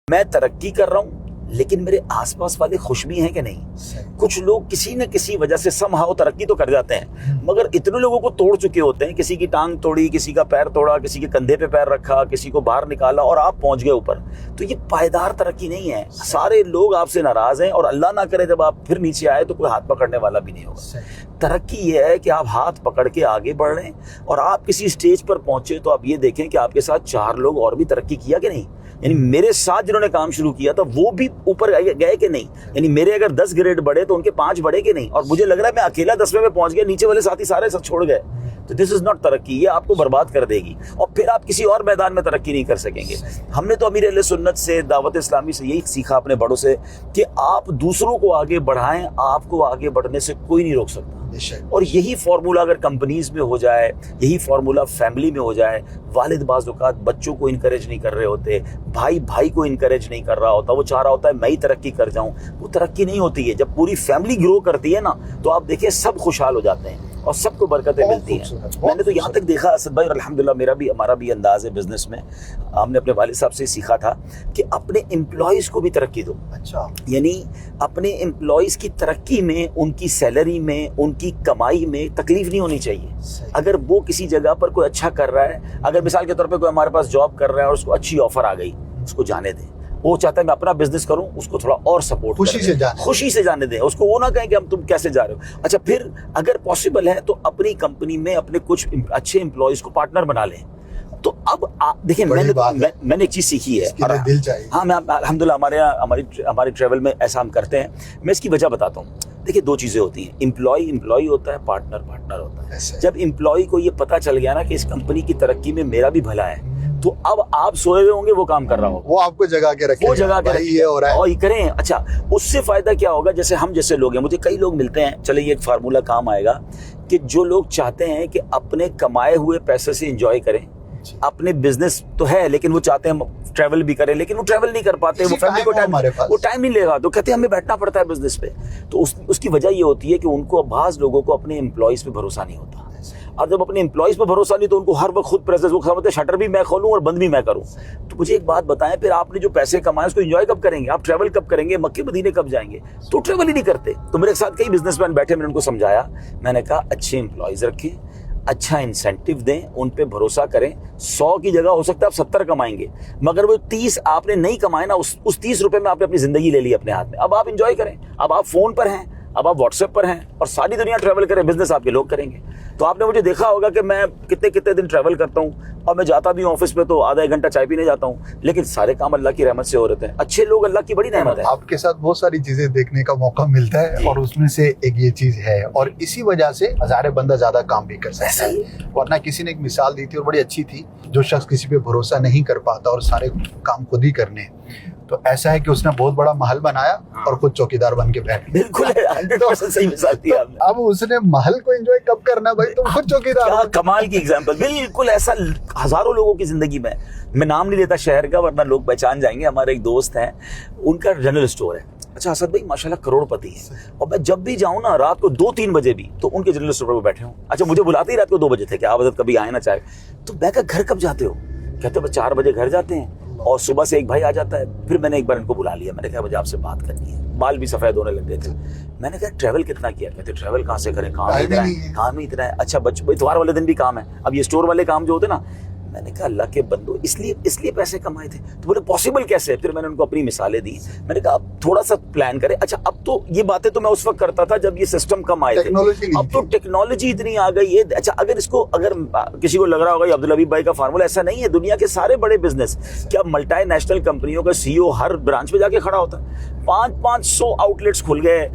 میں ترقی کر رہا ہوں لیکن میرے آس پاس والے خوش بھی ہیں کہ نہیں. کچھ لوگ کسی نہ کسی وجہ سے سمہاؤ ترقی تو کر جاتے ہیں مگر اتنے لوگوں کو توڑ چکے ہوتے ہیں, کسی کی ٹانگ توڑی, کسی کا پیر توڑا, کسی کے کندھے پہ پیر رکھا, کسی کو باہر نکالا اور آپ پہنچ گئے اوپر. تو یہ پائیدار ترقی نہیں ہے. سارے لوگ آپ سے ناراض ہیں اور اللہ نہ کرے جب آپ پھر نیچے آئے تو کوئی ہاتھ پکڑنے والا بھی نہیں ہوگا. ترقی یہ ہے کہ آپ ہاتھ پکڑ کے آگے بڑھ رہے ہیں اور آپ کسی اسٹیج پر پہنچے تو آپ یہ دیکھیں کہ آپ کے ساتھ 4 لوگ اور بھی ترقی کیا کہ نہیں. یعنی میرے ساتھ جنہوں نے کام شروع کیا تھا وہ بھی اوپر گئے کہ نہیں. یعنی میرے اگر 10 گریڈ بڑھے تو ان کے 5 بڑھے کہ نہیں. اور مجھے لگ رہا ہے میں اکیلا 10ویں میں پہنچ گیا, نیچے والے ساتھی سارے سب چھوڑ گئے. تو دس از ناٹ ترقی, یہ آپ کو برباد کر دے گی اور پھر آپ کسی اور میدان میں ترقی نہیں کر سکیں گے. ہم نے تو امیر اہل سنت سے, دعوت اسلامی سے یہی سیکھا اپنے بڑوں سے کہ آپ دوسروں کو آگے بڑھائیں, آپ کو آگے بڑھنے سے کوئی نہیں روک سکتا. اور یہی فارمولا اگر کمپنیز میں ہو جائے, یہی فارمولا فیملی میں ہو جائے. والد بعض اوقات بچوں کو انکریج نہیں کر رہے ہوتے, بھائی بھائی کو انکریج نہیں کر رہا ہوتا, وہ چاہ رہا ہوتا ہے میں ہی ترقی کر جاؤں. وہ ترقی نہیں ہوتی ہے. جب پوری فیملی گرو کرتی ہے نا تو آپ دیکھیں سب خوشحال ہو جاتے ہیں اور سب کو برکتیں ملتی ہیں. میں نے تو یہاں تک دیکھا اسد بھائی, اور الحمدللہ ہمارا بھی انداز ہے بزنس میں, ہم نے اپنے والد صاحب سے سیکھا تھا کہ اپنے امپلائیز کو بھی ترقی دو. یعنی اپنے امپلائیز کی ترقی میں, ان کی سیلری میں, ان کی کمائی میں تکلیف نہیں ہونی چاہیے. اگر وہ کسی جگہ پر کوئی اچھا کر رہا ہے, اگر مثال کے طور پہ کوئی ہمارے پاس جاب کر رہا ہے اور اس کو اچھی آفر آ گئی, اس کو جانے دیں. وہ چاہتا ہے میں اپنا بزنس کروں, اس کو تھوڑا اور سپورٹ خوشی سے جانے دیں. اس کو وہ نہ کہیں کہ ہم تم کیسے جا رہے ہو. اچھا پھر اگر پاسبل ہے تو اپنی کمپنی میں اپنے کچھ اچھے امپلائیز کو پارٹنر بنا لیں. تو اب دیکھیں میں نے ایک چیز سیکھی ہے, ہاں میں الحمدللہ ہمارے ٹریول میں ایسا ہم کرتے ہیں. میں اس کی وجہ بتاتا ہوں. دیکھیں 2 چیزیں ہوتی ہیں, امپلائی ہوتا ہے, پارٹنر ہوتا ہے. جب امپلائی کو یہ پتا چل گیا نا کہ اس کمپنی کی ترقی میں میرا بھی بھلا ہے تو اب آپ سوئے ہوئے ہوں گے, وہ کام کر رہا ہوگا, وہ آپ کو جگا کے رکھے, اور یہ کریں. اچھا اس سے فائدہ کیا ہوگا, جیسے ہم جیسے لوگ ہیں, مجھے کئی لوگ ملتے ہیں, چلے یہ ایک فارمولا کام آئے گا کہ جو لوگ چاہتے ہیں کہ اپنے کمائے ہوئے پیسے سے انجوائے کریں. اپنے بزنس تو ہے لیکن وہ چاہتے ہیں ٹریول بھی کریں, لیکن وہ ٹریول نہیں کر پاتے, وہ فیملی کو ٹائم نہیں لے گا, تو کہتے ہیں ہمیں بیٹھنا پڑتا ہے بزنس پہ. تو اس کی وجہ یہ ہوتی ہے کہ ان کو, بعض لوگوں کو اپنے امپلائیز پہ بھروسہ نہیں ہوتا. اور جب اپنے امپلائیز پہ بھروسہ نہیں تو ان کو ہر وقت خود پریزنس, وہ سمجھتے ہیں شٹر بھی میں کھولوں اور بند بھی میں کروں. تو مجھے ایک بات بتائیں, پھر آپ نے جو پیسے کمائے اس کو انجوائے کب کریں گے؟ آپ ٹریول کب کریں گے؟ مکے مدینے کب جائیں گے؟ تو ٹریول ہی نہیں کرتے. تو میرے ساتھ کئی بزنس مین بیٹھے, میں نے ان کو سمجھایا, میں نے کہا اچھے امپلائیز رکھیں, اچھا انسینٹیو دیں, ان پہ بھروسہ کریں. 100 کی جگہ ہو سکتا ہے آپ 70 کمائیں گے, مگر وہ 30 آپ نے نہیں کمائے نا, اس 30 روپے میں آپ نے اپنی زندگی لے لی اپنے ہاتھ میں. اب آپ انجوائے کریں, اب آپ فون پر ہیں, اب آپ واٹس ایپ پر ہیں اور ساری دنیا ٹریول کریں, بزنس آپ کے لوگ کریں گے. تو آپ نے مجھے دیکھا ہوگا کہ میں کتنے دن ٹریول کرتا ہوں اور میں جاتا بھی ہوں آفس پہ تو آدھا 1 گھنٹہ چائے پینے جاتا ہوں, لیکن سارے کام اللہ کی رحمت سے ہو رہتے ہیں. اچھے لوگ اللہ کی بڑی نعمت ہے. آپ کے ساتھ بہت ساری چیزیں دیکھنے کا موقع ملتا ہے اور اس میں سے ایک یہ چیز ہے, اور اسی وجہ سے ہزاریں بندہ زیادہ کام بھی کر سکتا ہے. ورنہ کسی نے ایک مثال دی تھی اور بڑی اچھی تھی, جو شخص کسی پہ بھروسہ نہیں کر پاتا اور سارے کام خود ہی کرنے, تو ایسا ہے کہ اس نے بہت بڑا محل بنایا اور خود چوکیدار بن کے بیٹھ. بالکل 100% صحیح مثال دی آپ نے. اب اس نے محل کو انجوائے کب کرنا بھائی, تم خود چوکیدار. کمال کی ایگزامپل, بالکل ایسا ہزاروں لوگوں کی زندگی میں نام نہیں لیتا شہر کا ورنہ لوگ پہچان جائیں گے. ہمارے ایک دوست ہیں, ان کا جنرل اسٹور ہے. اچھا اسد بھائی ماشاءاللہ کروڑ پتی ہے, اور میں جب بھی جاؤں نا رات کو 2-3 بجے بھی تو ان کے جنرل اسٹور پر بیٹھے ہوں. اچھا مجھے بلاتے ہی رات کو 2 بجے تھے کہ آپ حضرت کبھی آئے نہ چاہے, تو میں کہا گھر کب جاتے ہو؟ کہتے بس 4 بجے گھر جاتے ہیں اور صبح سے ایک بھائی آ جاتا ہے. پھر میں نے ایک بار ان کو بلا لیا, میں نے کہا مجھے آپ سے بات کرنی ہے. بال بھی سفید ہونے لگ گئے تھے. میں نے کہا ٹریول کتنا کیا؟ کہتے ٹریول کہاں سے کریں, کام ہی اتنا ہے. اچھا اتوار والے دن بھی کام ہے. اب یہ اسٹور والے کام جو ہوتے نا, میں نے کہا اللہ کے بندو اس لیے پیسے کمائے تھے. تو بولے پاسبل کیسے؟ پھر میں نے ان کو اپنی مثالیں دی. میں نے کہا اب تھوڑا سا پلان کریں. اچھا اب تو یہ باتیں تو میں اس وقت کرتا تھا جب یہ سسٹم کم آئے تھے, اب تو ٹیکنالوجی اتنی آ گئی ہے. اچھا اگر کسی کو لگ رہا ہوگا عبدالحبیب بھائی کا فارمولا, ایسا نہیں ہے. دنیا کے سارے بڑے بزنس, کیا ملٹی نیشنل کمپنیوں کا CEO ہر برانچ پہ جا کے کھڑا ہوتا ہے. 500 آؤٹ لیٹس کھل گئے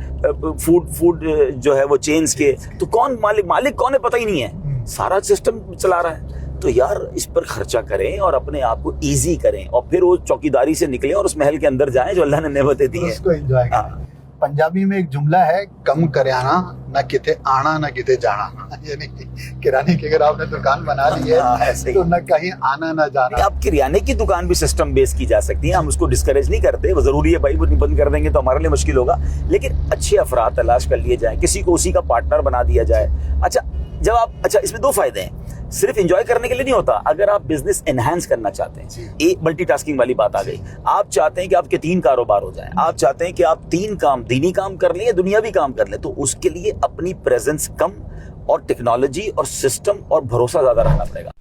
فوڈ جو ہے وہ چینز کے, تو کون مالک کون ہے پتہ ہی نہیں ہے. سارا سسٹم چلا رہا ہے. تو یار اس پر خرچہ کریں اور اپنے آپ کو ایزی کریں, اور پھر وہ چوکیداری سے نکلیں اور اس محل کے اندر جائیں جو اللہ نے نعمتیں دی ہیں, اس کو انجوائے کریں. پنجابی میں ایک جملہ ہے, کم کریانا نہ کتے آنا نہ کتے جانا. یعنی کرانے کی اگر آپ نے دکان بنا لی ہے تو نہ کہیں آنا نہ جانا. آپ کریانے کی دکان بھی سسٹم بیس کی جا سکتی ہے, ہم اس کو ڈسکریج نہیں کرتے. وہ ضروری ہے بھائی, وہ بند کر دیں گے تو ہمارے لیے مشکل ہوگا, لیکن اچھے افراد تلاش کر لیے جائیں, کسی کو اسی کا پارٹنر بنا دیا جائے. اچھا اس میں 2 فائدے ہیں. صرف انجوائے کرنے کے لیے نہیں ہوتا. اگر آپ بزنس انہینس کرنا چاہتے ہیں, ایک ملٹی ٹاسکنگ والی بات آ گئی, آپ چاہتے ہیں کہ آپ کے 3 کاروبار ہو جائیں, آپ چاہتے ہیں کہ آپ 3 کام, دینی کام کر لیں یا دنیاوی کام کر لیں, تو اس کے لیے اپنی پریزنس کم اور ٹیکنالوجی اور سسٹم اور بھروسہ زیادہ رکھنا پڑے گا.